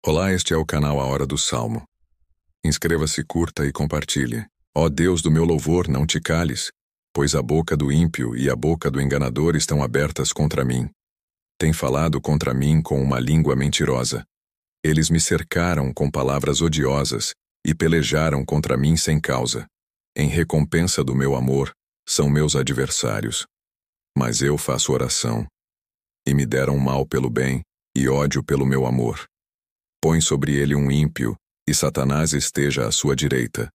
Olá, este é o canal A Hora do Salmo. Inscreva-se, curta e compartilhe. Ó Deus do meu louvor, não te cales, pois a boca do ímpio e a boca do enganador estão abertas contra mim. Tem falado contra mim com uma língua mentirosa. Eles me cercaram com palavras odiosas e pelejaram contra mim sem causa. Em recompensa do meu amor, são meus adversários. Mas eu faço oração. E me deram mal pelo bem e ódio pelo meu amor. Põe sobre ele um ímpio, e Satanás esteja à sua direita.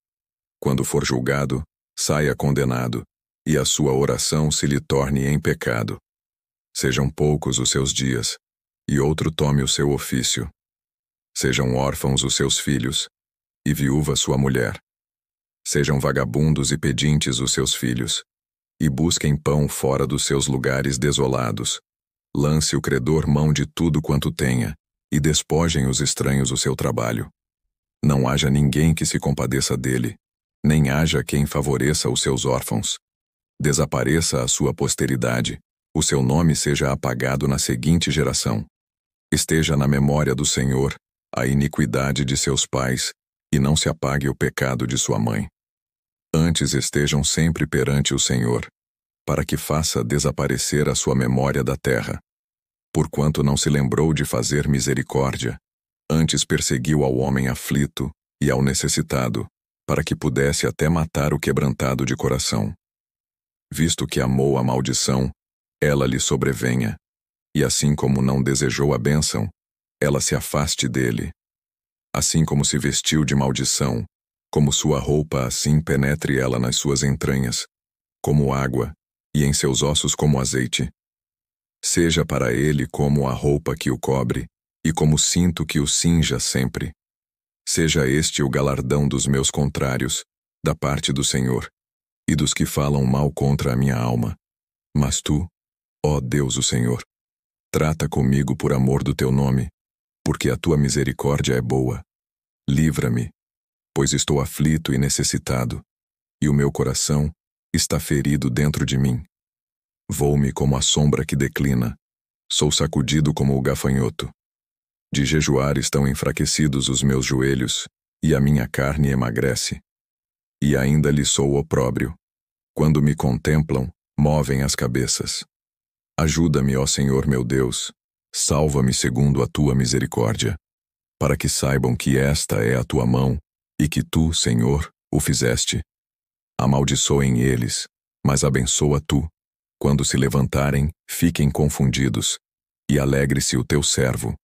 Quando for julgado, saia condenado, e a sua oração se lhe torne em pecado. Sejam poucos os seus dias, e outro tome o seu ofício. Sejam órfãos os seus filhos, e viúva sua mulher. Sejam vagabundos e pedintes os seus filhos, e busquem pão fora dos seus lugares desolados. Lance o credor mão de tudo quanto tenha, e despojem os estranhos o seu trabalho. Não haja ninguém que se compadeça dele, nem haja quem favoreça os seus órfãos. Desapareça a sua posteridade, o seu nome seja apagado na seguinte geração. Esteja na memória do Senhor a iniquidade de seus pais, e não se apague o pecado de sua mãe. Antes estejam sempre perante o Senhor, para que faça desaparecer a sua memória da terra. Porquanto não se lembrou de fazer misericórdia, antes perseguiu ao homem aflito e ao necessitado, para que pudesse até matar o quebrantado de coração. Visto que amou a maldição, ela lhe sobrevenha, e assim como não desejou a bênção, ela se afaste dele. Assim como se vestiu de maldição, como sua roupa assim penetre ela nas suas entranhas, como água, e em seus ossos como azeite. Seja para ele como a roupa que o cobre, e como cinto que o cinja sempre. Seja este o galardão dos meus contrários, da parte do Senhor, e dos que falam mal contra a minha alma. Mas tu, ó Deus o Senhor, trata comigo por amor do teu nome, porque a tua misericórdia é boa. Livra-me, pois estou aflito e necessitado, e o meu coração está ferido dentro de mim. Vou-me como a sombra que declina, sou sacudido como o gafanhoto. De jejuar estão enfraquecidos os meus joelhos, e a minha carne emagrece. E ainda lhe sou opróbrio. Quando me contemplam, movem as cabeças. Ajuda-me, ó Senhor meu Deus, salva-me segundo a tua misericórdia, para que saibam que esta é a tua mão, e que tu, Senhor, o fizeste. Amaldiçoem eles, mas abençoa tu. Quando se levantarem, fiquem confundidos, e alegre-se o teu servo.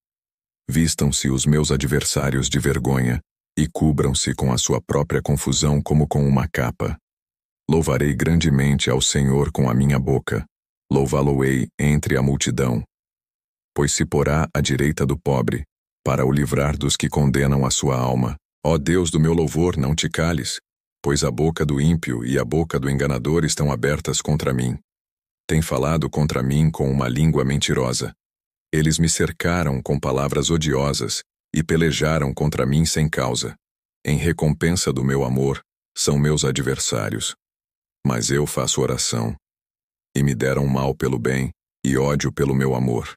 Vistam-se os meus adversários de vergonha, e cubram-se com a sua própria confusão como com uma capa. Louvarei grandemente ao Senhor com a minha boca, louvá-lo-ei entre a multidão. Pois se porá à direita do pobre, para o livrar dos que condenam a sua alma. Ó Deus do meu louvor, não te cales, pois a boca do ímpio e a boca do enganador estão abertas contra mim. Tem falado contra mim com uma língua mentirosa. Eles me cercaram com palavras odiosas e pelejaram contra mim sem causa. Em recompensa do meu amor, são meus adversários. Mas eu faço oração. E me deram mal pelo bem e ódio pelo meu amor.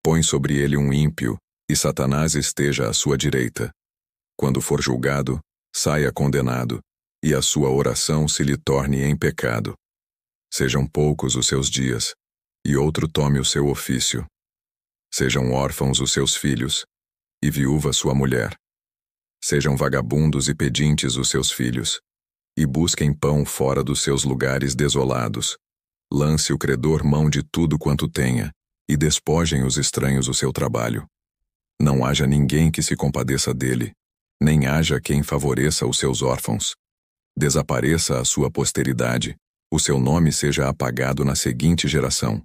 Põe sobre ele um ímpio, e Satanás esteja à sua direita. Quando for julgado, saia condenado, e a sua oração se lhe torne em pecado. Sejam poucos os seus dias, e outro tome o seu ofício. Sejam órfãos os seus filhos, e viúva sua mulher. Sejam vagabundos e pedintes os seus filhos, e busquem pão fora dos seus lugares desolados. Lance o credor mão de tudo quanto tenha, e despojem os estranhos o seu trabalho. Não haja ninguém que se compadeça dele, nem haja quem favoreça os seus órfãos. Desapareça a sua posteridade, o seu nome seja apagado na seguinte geração.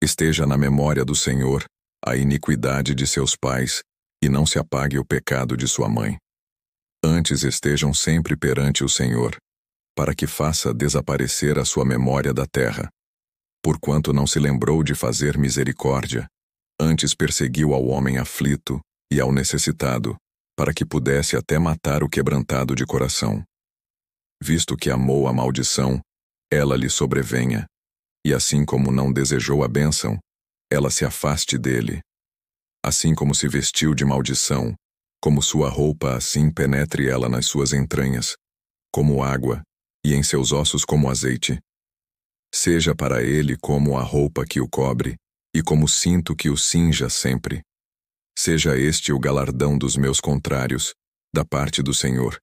Esteja na memória do Senhor a iniquidade de seus pais, e não se apague o pecado de sua mãe. Antes estejam sempre perante o Senhor, para que faça desaparecer a sua memória da terra. Porquanto não se lembrou de fazer misericórdia, antes perseguiu ao homem aflito e ao necessitado, para que pudesse até matar o quebrantado de coração. Visto que amou a maldição, ela lhe sobrevenha, e assim como não desejou a bênção, ela se afaste dele. Assim como se vestiu de maldição, Como sua roupa, assim penetre ela nas suas entranhas, como água, e em seus ossos como azeite. Seja para ele como a roupa que o cobre, e como cinto que o cinja sempre. Seja este o galardão dos meus contrários, da parte do Senhor,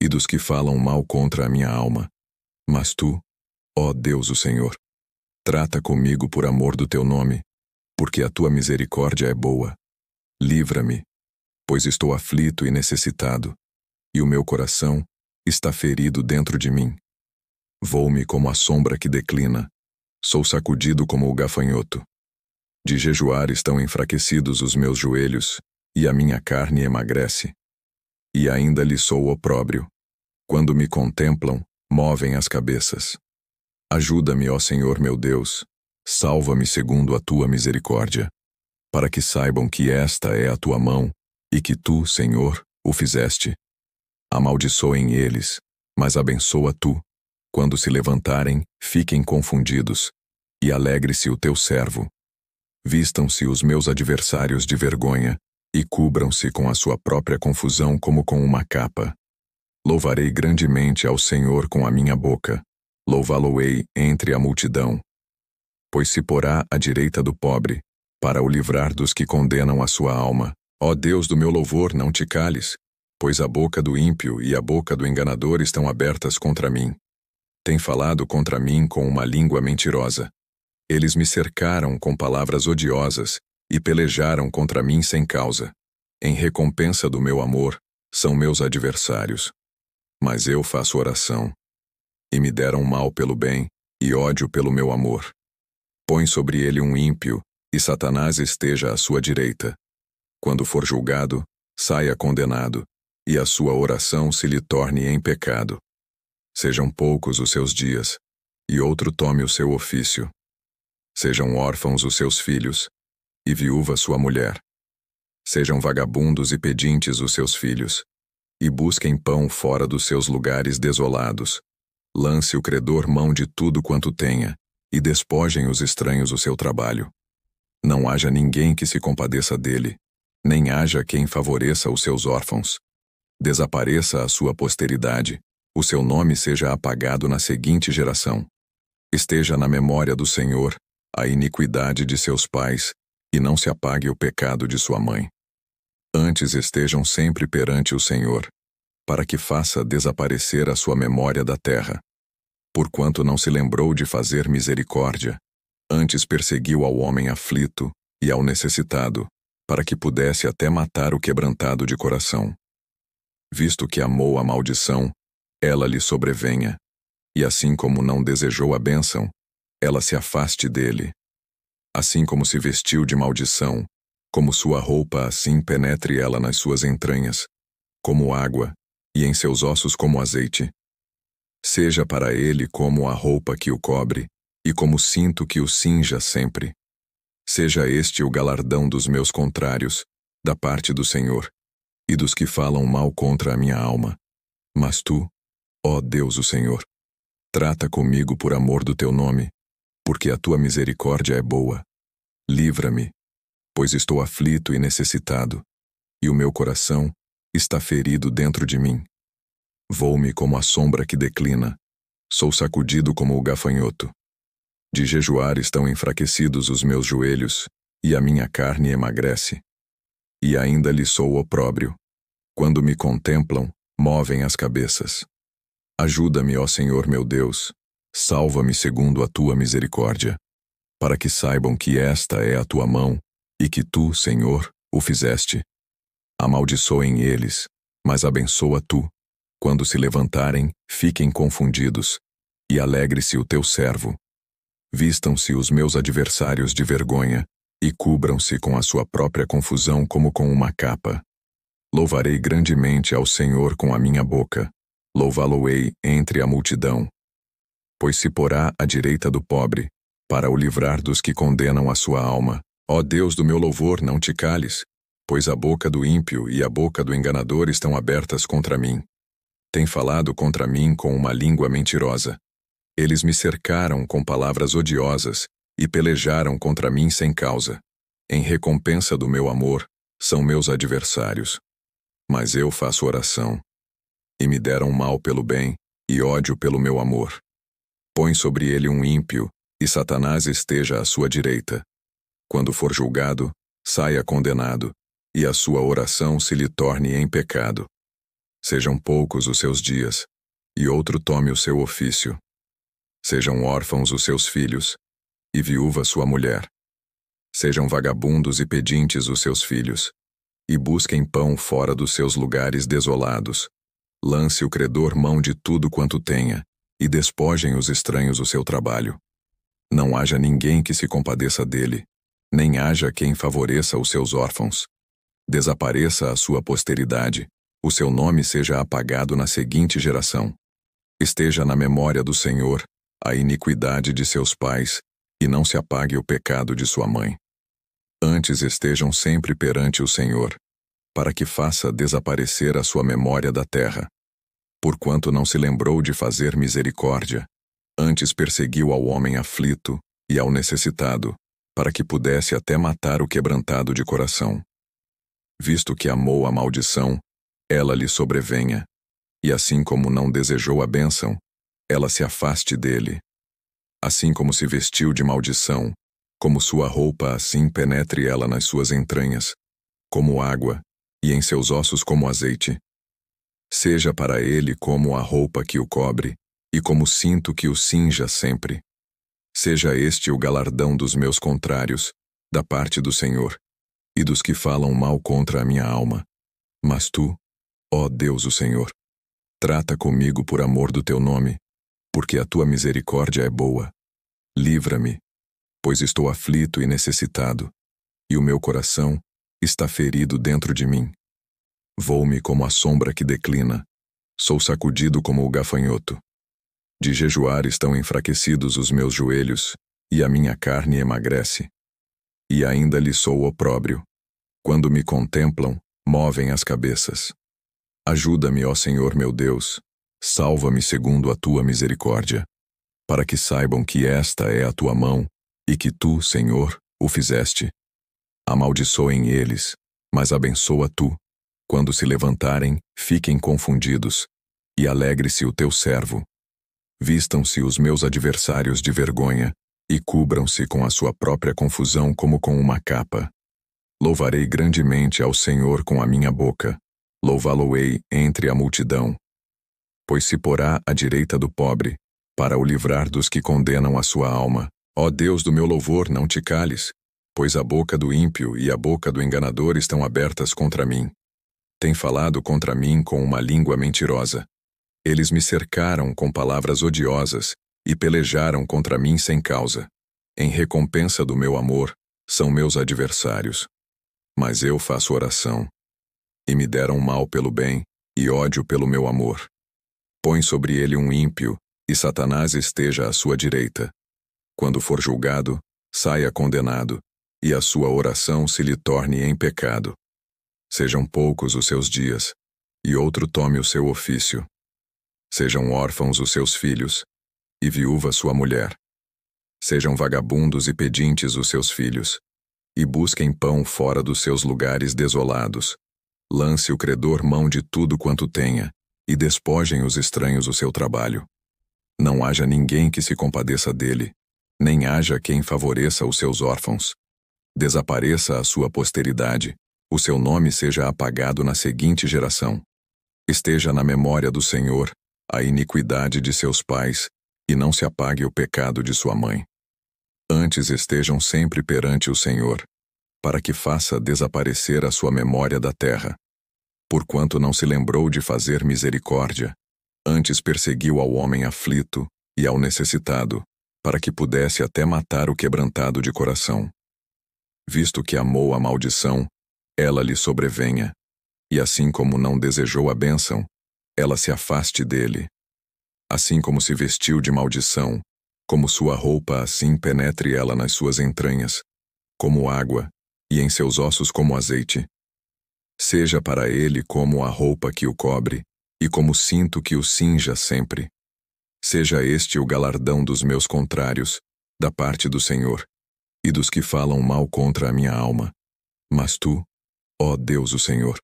e dos que falam mal contra a minha alma. Mas tu, ó Deus o Senhor, trata comigo por amor do teu nome, porque a tua misericórdia é boa. Livra-me, pois estou aflito e necessitado, e o meu coração está ferido dentro de mim. Vou-me como a sombra que declina, sou sacudido como o gafanhoto. De jejuar estão enfraquecidos os meus joelhos, e a minha carne emagrece. E ainda lhe sou opróbrio. Quando me contemplam, movem as cabeças. Ajuda-me, ó Senhor meu Deus, salva-me segundo a tua misericórdia, para que saibam que esta é a tua mão, e que tu, Senhor, o fizeste. Amaldiçoem eles, mas abençoa tu. Quando se levantarem, fiquem confundidos, e alegre-se o teu servo. Vistam-se os meus adversários de vergonha, e cubram-se com a sua própria confusão como com uma capa. Louvarei grandemente ao Senhor com a minha boca, louvá-lo-ei entre a multidão. Pois se porá à direita do pobre, para o livrar dos que condenam a sua alma. Ó Deus do meu louvor, não te cales, pois a boca do ímpio e a boca do enganador estão abertas contra mim. Tem falado contra mim com uma língua mentirosa. Eles me cercaram com palavras odiosas e pelejaram contra mim sem causa. Em recompensa do meu amor, são meus adversários. Mas eu faço oração. E me deram mal pelo bem e ódio pelo meu amor. Põe sobre ele um ímpio, e Satanás esteja à sua direita. Quando for julgado, saia condenado, e a sua oração se lhe torne em pecado. Sejam poucos os seus dias, e outro tome o seu ofício. Sejam órfãos os seus filhos, e viúva sua mulher. Sejam vagabundos e pedintes os seus filhos, e busquem pão fora dos seus lugares desolados. Lance o credor mão de tudo quanto tenha, e despojem os estranhos o seu trabalho. Não haja ninguém que se compadeça dele, nem haja quem favoreça os seus órfãos. Desapareça a sua posteridade, o seu nome seja apagado na seguinte geração. Esteja na memória do Senhor a iniquidade de seus pais, e não se apague o pecado de sua mãe. Antes estejam sempre perante o Senhor, para que faça desaparecer a sua memória da terra. Porquanto não se lembrou de fazer misericórdia, antes perseguiu ao homem aflito e ao necessitado, para que pudesse até matar o quebrantado de coração. Visto que amou a maldição, ela lhe sobrevenha, e assim como não desejou a bênção, ela se afaste dele. Assim como se vestiu de maldição, como sua roupa assim penetre ela nas suas entranhas, como água, e em seus ossos como azeite. Seja para ele como a roupa que o cobre, e como cinto que o cinja sempre. Seja este o galardão dos meus contrários, da parte do Senhor, e dos que falam mal contra a minha alma. Mas tu, ó Deus o Senhor, trata comigo por amor do teu nome, porque a tua misericórdia é boa. Livra-me, pois estou aflito e necessitado, e o meu coração está ferido dentro de mim. Vou-me como a sombra que declina, sou sacudido como o gafanhoto. De jejuar estão enfraquecidos os meus joelhos, e a minha carne emagrece. E ainda lhe sou opróbrio. Quando me contemplam, movem as cabeças. Ajuda-me, ó Senhor meu Deus, salva-me segundo a tua misericórdia, para que saibam que esta é a tua mão, e que tu, Senhor, o fizeste. Amaldiçoem eles, mas abençoa tu. Quando se levantarem, fiquem confundidos, e alegre-se o teu servo. Vistam-se os meus adversários de vergonha, e cubram-se com a sua própria confusão como com uma capa. Louvarei grandemente ao Senhor com a minha boca, louvá-lo-ei entre a multidão. Pois se porá à direita do pobre, para o livrar dos que condenam a sua alma. Ó Deus do meu louvor, não te cales, pois a boca do ímpio e a boca do enganador estão abertas contra mim. Tem falado contra mim com uma língua mentirosa. Eles me cercaram com palavras odiosas e pelejaram contra mim sem causa. Em recompensa do meu amor, são meus adversários. Mas eu faço oração. E me deram mal pelo bem, e ódio pelo meu amor. Põe sobre ele um ímpio, e Satanás esteja à sua direita. Quando for julgado, saia condenado, e a sua oração se lhe torne em pecado. Sejam poucos os seus dias, e outro tome o seu ofício. Sejam órfãos os seus filhos, e viúva sua mulher. Sejam vagabundos e pedintes os seus filhos, e busquem pão fora dos seus lugares desolados. Lance o credor mão de tudo quanto tenha, e despojem os estranhos o seu trabalho. Não haja ninguém que se compadeça dele, nem haja quem favoreça os seus órfãos. Desapareça a sua posteridade, o seu nome seja apagado na seguinte geração. Esteja na memória do Senhor a iniquidade de seus pais, e não se apague o pecado de sua mãe. Antes estejam sempre perante o Senhor, para que faça desaparecer a sua memória da terra. Porquanto não se lembrou de fazer misericórdia, antes perseguiu ao homem aflito e ao necessitado, para que pudesse até matar o quebrantado de coração. Visto que amou a maldição, ela lhe sobrevenha, e assim como não desejou a bênção, ela se afaste dele. Assim como se vestiu de maldição, como sua roupa assim penetre ela nas suas entranhas, como água, e em seus ossos como azeite. Seja para ele como a roupa que o cobre, e como cinto que o cinja sempre. Seja este o galardão dos meus contrários, da parte do Senhor, e dos que falam mal contra a minha alma. Mas tu, ó Deus o Senhor, trata comigo por amor do teu nome, porque a tua misericórdia é boa. Livra-me, pois estou aflito e necessitado, e o meu coração está ferido dentro de mim. Vou-me como a sombra que declina, sou sacudido como o gafanhoto. De jejuar estão enfraquecidos os meus joelhos, e a minha carne emagrece. E ainda lhe sou opróbrio. Quando me contemplam, movem as cabeças. Ajuda-me, ó Senhor meu Deus, salva-me segundo a tua misericórdia, para que saibam que esta é a tua mão, e que tu, Senhor, o fizeste. Amaldiçoem eles, mas abençoa tu. Quando se levantarem, fiquem confundidos, e alegre-se o teu servo. Vistam-se os meus adversários de vergonha, e cubram-se com a sua própria confusão como com uma capa. Louvarei grandemente ao Senhor com a minha boca, louvá-lo-ei entre a multidão. Pois se porá à direita do pobre, para o livrar dos que condenam a sua alma. Ó Deus do meu louvor, não te cales, pois a boca do ímpio e a boca do enganador estão abertas contra mim. Tem falado contra mim com uma língua mentirosa. Eles me cercaram com palavras odiosas e pelejaram contra mim sem causa. Em recompensa do meu amor, são meus adversários. Mas eu faço oração. E me deram mal pelo bem e ódio pelo meu amor. Põe sobre ele um ímpio, e Satanás esteja à sua direita. Quando for julgado, saia condenado, e a sua oração se lhe torne em pecado. Sejam poucos os seus dias, e outro tome o seu ofício. Sejam órfãos os seus filhos, e viúva sua mulher. Sejam vagabundos e pedintes os seus filhos, e busquem pão fora dos seus lugares desolados. Lance o credor mão de tudo quanto tenha, e despojem os estranhos o seu trabalho. Não haja ninguém que se compadeça dele, nem haja quem favoreça os seus órfãos. Desapareça a sua posteridade, o seu nome seja apagado na seguinte geração. Esteja na memória do Senhor a iniquidade de seus pais, e não se apague o pecado de sua mãe. Antes estejam sempre perante o Senhor, para que faça desaparecer a sua memória da terra. Porquanto não se lembrou de fazer misericórdia, antes perseguiu ao homem aflito e ao necessitado, para que pudesse até matar o quebrantado de coração. Visto que amou a maldição, ela lhe sobrevenha, e assim como não desejou a bênção, ela se afaste dele. Assim como se vestiu de maldição, como sua roupa assim penetre ela nas suas entranhas, como água, e em seus ossos como azeite. Seja para ele como a roupa que o cobre, e como cinto que o cinja sempre. Seja este o galardão dos meus contrários, da parte do Senhor, e dos que falam mal contra a minha alma. Mas tu, ó Deus o Senhor,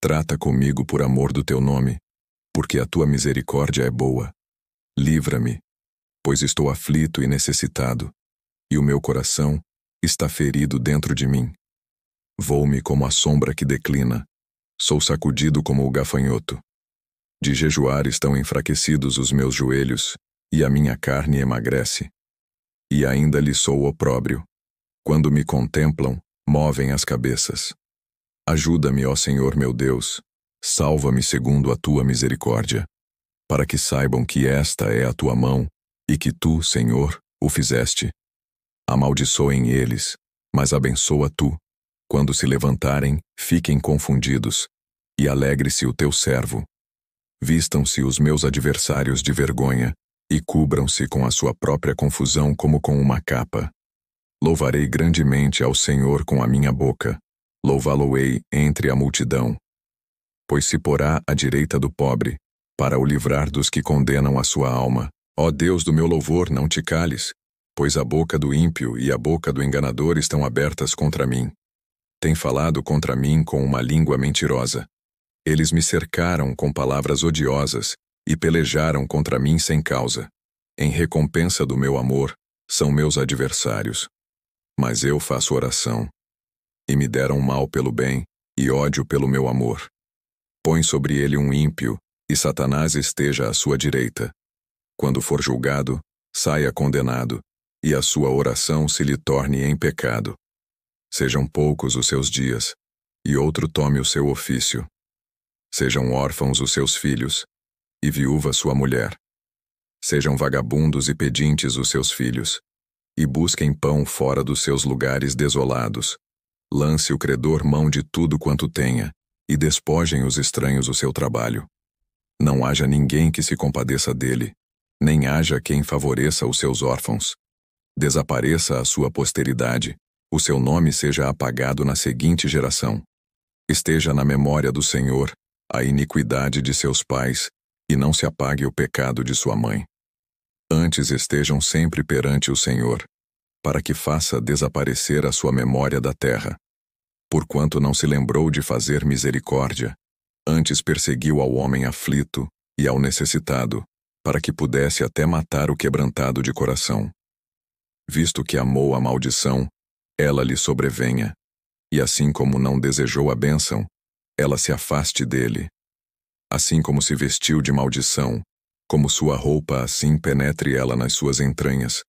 Trata comigo por amor do teu nome, porque a tua misericórdia é boa. Livra-me, pois estou aflito e necessitado, e o meu coração está ferido dentro de mim. Vou-me como a sombra que declina, sou sacudido como o gafanhoto. De jejuar estão enfraquecidos os meus joelhos, e a minha carne emagrece. E ainda lhe sou opróbrio. Quando me contemplam, movem as cabeças. Ajuda-me, ó Senhor meu Deus, salva-me segundo a tua misericórdia, para que saibam que esta é a tua mão, e que tu, Senhor, o fizeste. Amaldiçoem eles, mas abençoa tu. Quando se levantarem, fiquem confundidos, e alegre-se o teu servo. Vistam-se os meus adversários de vergonha, e cubram-se com a sua própria confusão como com uma capa. Louvarei grandemente ao Senhor com a minha boca, louvá-lo-ei entre a multidão. Pois se porá à direita do pobre, para o livrar dos que condenam a sua alma. Ó Deus do meu louvor, não te cales, pois a boca do ímpio e a boca do enganador estão abertas contra mim. Tem falado contra mim com uma língua mentirosa. Eles me cercaram com palavras odiosas e pelejaram contra mim sem causa. Em recompensa do meu amor, são meus adversários. Mas eu faço oração. E me deram mal pelo bem, e ódio pelo meu amor. Põe sobre ele um ímpio, e Satanás esteja à sua direita. Quando for julgado, saia condenado, e a sua oração se lhe torne em pecado. Sejam poucos os seus dias, e outro tome o seu ofício. Sejam órfãos os seus filhos, e viúva sua mulher. Sejam vagabundos e pedintes os seus filhos, e busquem pão fora dos seus lugares desolados. Lance o credor mão de tudo quanto tenha, e despojem os estranhos o seu trabalho. Não haja ninguém que se compadeça dele, nem haja quem favoreça os seus órfãos. Desapareça a sua posteridade, o seu nome seja apagado na seguinte geração. Esteja na memória do Senhor a iniquidade de seus pais, e não se apague o pecado de sua mãe. Antes estejam sempre perante o Senhor, para que faça desaparecer a sua memória da terra. Porquanto não se lembrou de fazer misericórdia, antes perseguiu ao homem aflito e ao necessitado, para que pudesse até matar o quebrantado de coração. Visto que amou a maldição, ela lhe sobrevenha, e assim como não desejou a bênção, ela se afaste dele. Assim como se vestiu de maldição, como sua roupa assim penetre ela nas suas entranhas,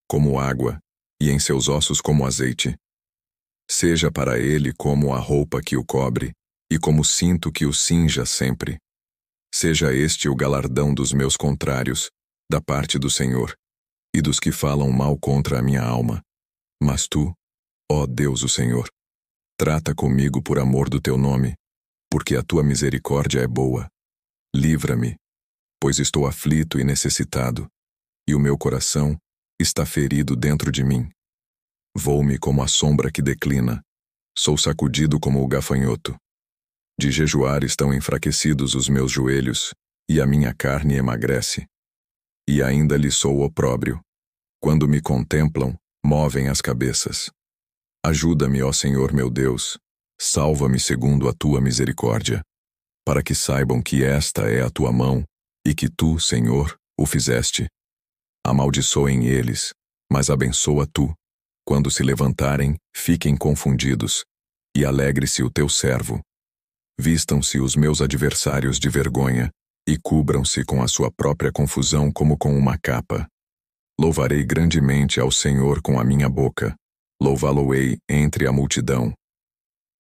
como água, e em seus ossos como azeite. Seja para ele como a roupa que o cobre, e como cinto que o cinja sempre. Seja este o galardão dos meus contrários, da parte do Senhor, e dos que falam mal contra a minha alma. Mas tu, ó Deus o Senhor, trata comigo por amor do teu nome, porque a tua misericórdia é boa. Livra-me, pois estou aflito e necessitado, e o meu coração está ferido dentro de mim. Vou-me como a sombra que declina, sou sacudido como o gafanhoto. De jejuar estão enfraquecidos os meus joelhos, e a minha carne emagrece. E ainda lhe sou opróbrio. Quando me contemplam, movem as cabeças. Ajuda-me, ó Senhor meu Deus, salva-me segundo a tua misericórdia, para que saibam que esta é a tua mão, e que tu, Senhor, o fizeste. Amaldiçoem eles, mas abençoa tu. Quando se levantarem, fiquem confundidos, e alegre-se o teu servo. Vistam-se os meus adversários de vergonha, e cubram-se com a sua própria confusão como com uma capa. Louvarei grandemente ao Senhor com a minha boca, louvá-lo-ei entre a multidão.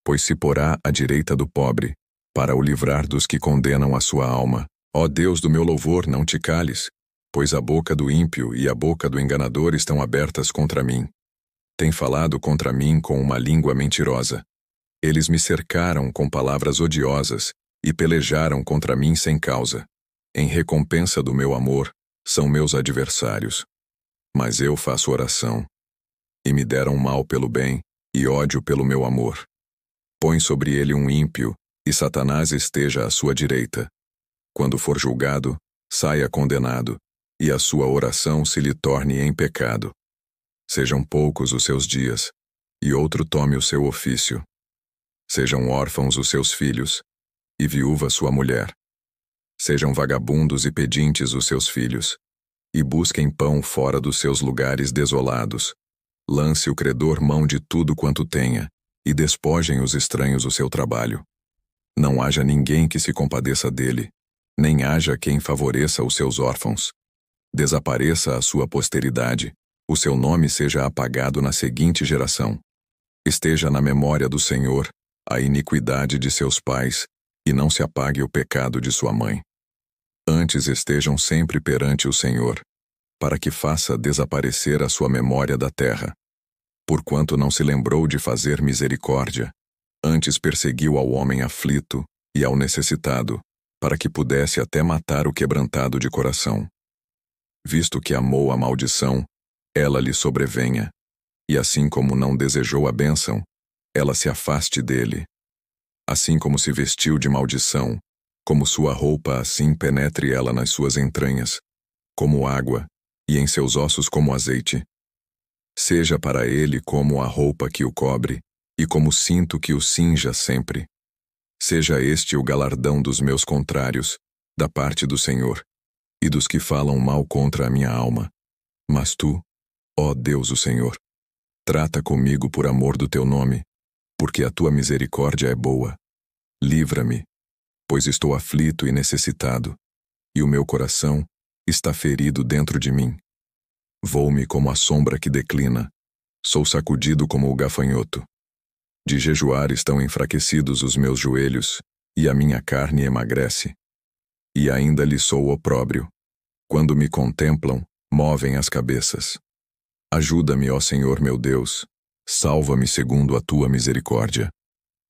Pois se porá à direita do pobre, para o livrar dos que condenam a sua alma. Ó Deus do meu louvor, não te cales, pois a boca do ímpio e a boca do enganador estão abertas contra mim. Tem falado contra mim com uma língua mentirosa. Eles me cercaram com palavras odiosas e pelejaram contra mim sem causa. Em recompensa do meu amor, são meus adversários. Mas eu faço oração. E me deram mal pelo bem e ódio pelo meu amor. Põe sobre ele um ímpio, e Satanás esteja à sua direita. Quando for julgado, saia condenado, e a sua oração se lhe torne em pecado. Sejam poucos os seus dias, e outro tome o seu ofício. Sejam órfãos os seus filhos, e viúva sua mulher. Sejam vagabundos e pedintes os seus filhos, e busquem pão fora dos seus lugares desolados. Lance o credor mão de tudo quanto tenha, e despojem os estranhos o seu trabalho. Não haja ninguém que se compadeça dele, nem haja quem favoreça os seus órfãos. Desapareça a sua posteridade, o seu nome seja apagado na seguinte geração. Esteja na memória do Senhor a iniquidade de seus pais, e não se apague o pecado de sua mãe. Antes estejam sempre perante o Senhor, para que faça desaparecer a sua memória da terra. Porquanto não se lembrou de fazer misericórdia, antes perseguiu ao homem aflito e ao necessitado, para que pudesse até matar o quebrantado de coração. Visto que amou a maldição, ela lhe sobrevenha, e assim como não desejou a bênção, ela se afaste dele. Assim como se vestiu de maldição, como sua roupa assim penetre ela nas suas entranhas, como água, e em seus ossos como azeite. Seja para ele como a roupa que o cobre, e como cinto que o cinja sempre. Seja este o galardão dos meus contrários, da parte do Senhor, e dos que falam mal contra a minha alma. Mas tu, ó Deus o Senhor, trata comigo por amor do teu nome, porque a tua misericórdia é boa. Livra-me, pois estou aflito e necessitado, e o meu coração está ferido dentro de mim. Vou-me como a sombra que declina, sou sacudido como o gafanhoto. De jejuar estão enfraquecidos os meus joelhos, e a minha carne emagrece. E ainda lhe sou opróbrio. Quando me contemplam, movem as cabeças. Ajuda-me, ó Senhor meu Deus, salva-me segundo a tua misericórdia,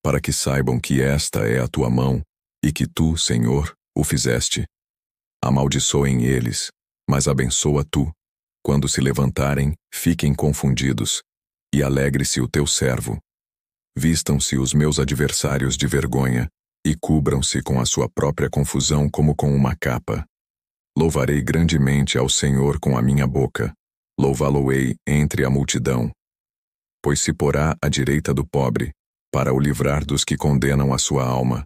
para que saibam que esta é a tua mão, e que tu, Senhor, o fizeste. Amaldiçoem eles, mas abençoa tu. Quando se levantarem, fiquem confundidos, e alegre-se o teu servo. Vistam-se os meus adversários de vergonha, e cubram-se com a sua própria confusão como com uma capa. Louvarei grandemente ao Senhor com a minha boca, louvá-lo-ei entre a multidão. Pois se porá à direita do pobre, para o livrar dos que condenam a sua alma.